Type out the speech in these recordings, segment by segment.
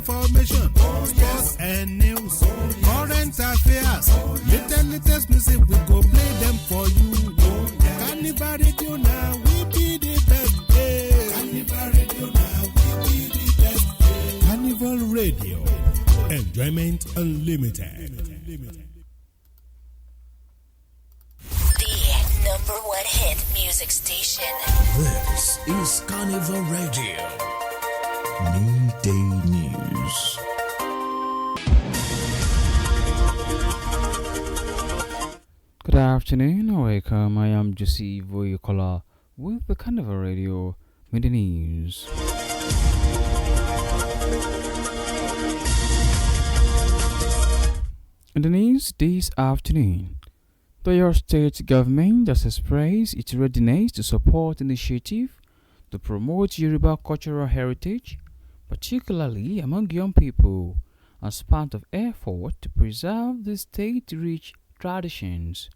information, sports and news, current affairs, latest music, we go play them for you. Carnival Radio now, we be the best. Carnival Radio now, we be the best. Carnival Radio, enjoyment unlimited. The number one hit music station. This is Carnival Radio. Midday News. Good afternoon or welcome. I am Jesse Voyokola with the Carnival Radio Midday News. In the news this afternoon, the Oyo State government has expressed its readiness to support initiative to promote Yoruba cultural heritage, particularly among young people, as part of effort to preserve the state-rich traditions.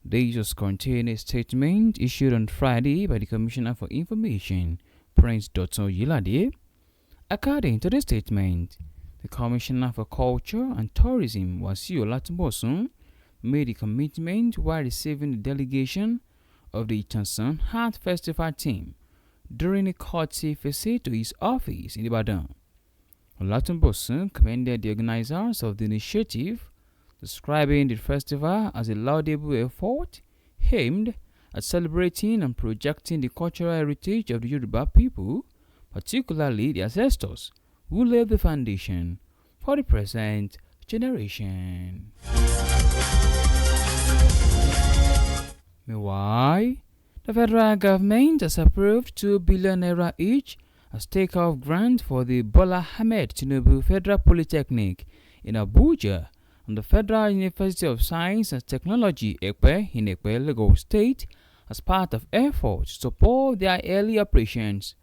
This was contained in a statement issued on Friday by the Commissioner for Information, Prince Dr. Yilade. According to the statement, the Commissioner for Culture and Tourism, Wasiu Olatunbosun, made a commitment while receiving the delegation of the Itansan Art Festival team during a courtesy visit to his office in Ibadan. Olatunbosun commended the organizers of the initiative, describing the festival as a laudable effort aimed at celebrating and projecting the cultural heritage of the Yoruba people, particularly the ancestors who laid the foundation for the present generation. Meanwhile, the federal government has approved 2 billion naira each as take-off grant for the Bola Ahmed Tinubu Federal Polytechnic in Abuja and the Federal University of Science and Technology Ekpe in Ekpe, Lagos State, as part of efforts to support their early operations.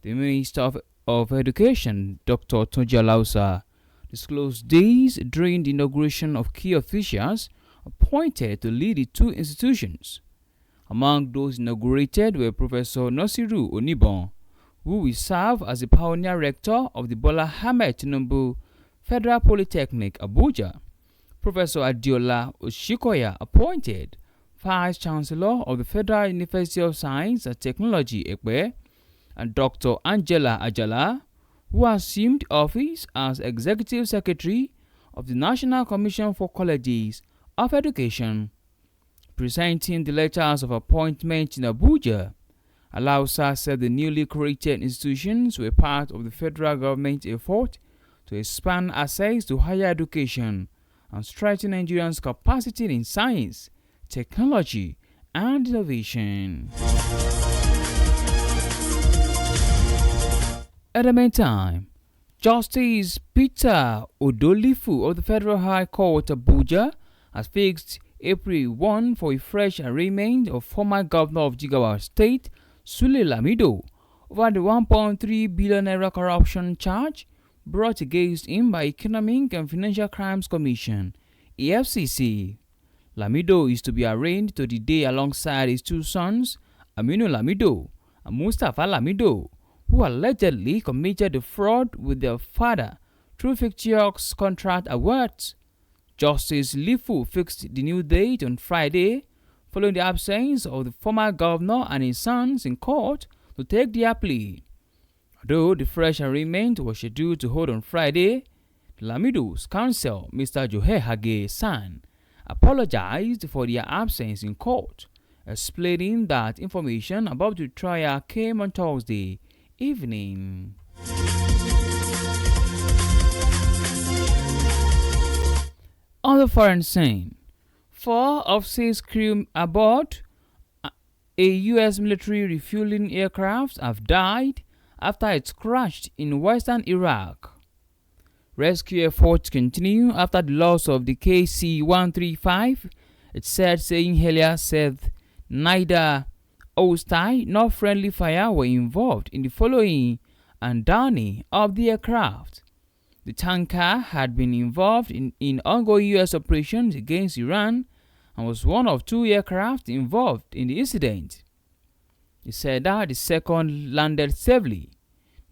The Minister of Education, Dr. Tunji Alausa, disclosed these during the inauguration of key officials appointed to lead the two institutions. Among those inaugurated were Professor Nasiru Onibon, who will serve as the pioneer rector of the Bola Ahmed Tinubu Federal Polytechnic, Abuja, Professor Adiola Oshikoya, appointed Vice Chancellor of the Federal University of Science and Technology, Ekpe, and Dr. Angela Ajala, who assumed office as Executive Secretary of the National Commission for Colleges of Education. Presenting the letters of appointment in Abuja, Alausa said the newly created institutions were part of the federal government effort to expand access to higher education and strengthen Nigerians' capacity in science, technology, and innovation. At the meantime, Justice Peter Odolifu of the Federal High Court Abuja has fixed April 1 for a fresh arraignment of former governor of Jigawa State, Sule Lamido, over the 1.3 billion naira corruption charge brought against him by Economic and Financial Crimes Commission, EFCC. Lamido is to be arraigned to the day alongside his two sons, Aminu Lamido and Mustafa Lamido, who allegedly committed the fraud with their father through fictitious contract awards. Justice Lifu fixed the new date on Friday, following the absence of the former governor and his sons in court to take their plea. Although the fresh arraignment was scheduled to hold on Friday, Lamido's counsel, Mr. Johe Hage San, apologized for their absence in court, explaining that information about the trial came on Thursday evening. On the foreign scene, 4 of 6 crew aboard a U.S. military refueling aircraft have died after it crashed in western Iraq. Rescue efforts continue after the loss of the KC-135, it said, saying earlier said neither hostile nor friendly fire were involved in the following and downing of the aircraft. The tanker had been involved in ongoing U.S. operations against Iran and was one of 2 aircraft involved in the incident. He said that the second landed safely.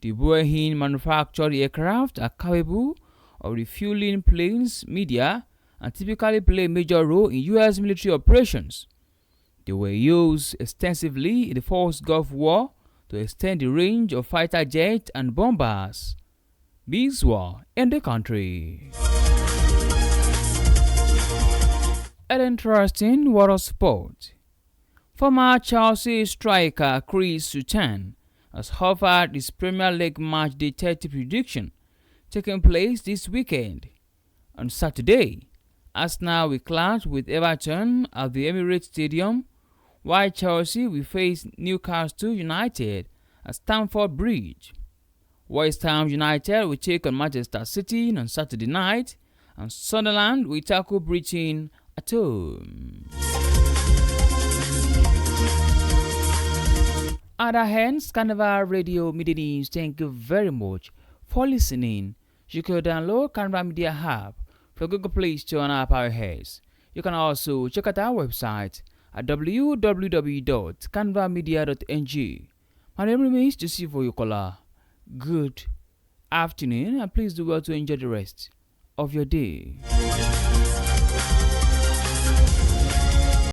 The Boeing manufactured aircraft are capable of refueling planes, media, and typically play a major role in U.S. military operations. They were used extensively in the First Gulf War to extend the range of fighter jets and bombers. These were in the country. An interesting water sport. Former Chelsea striker Chris Sutton has offered his Premier League match day 30 prediction taking place this weekend. On Saturday, Arsenal will clash with Everton at the Emirates Stadium, while Chelsea will face Newcastle United at Stamford Bridge. West Ham United will take on Manchester City on Saturday night, and Sunderland will tackle Brighton at home. At our hands, Carnival Radio Media News. Thank you very much for listening. You can download Carnival Media app for Google Play Store and App iOS. You can also check out our website at www.carnivalmedia.ng. My name remains to see for your caller. Good afternoon, and please do well to enjoy the rest of your day.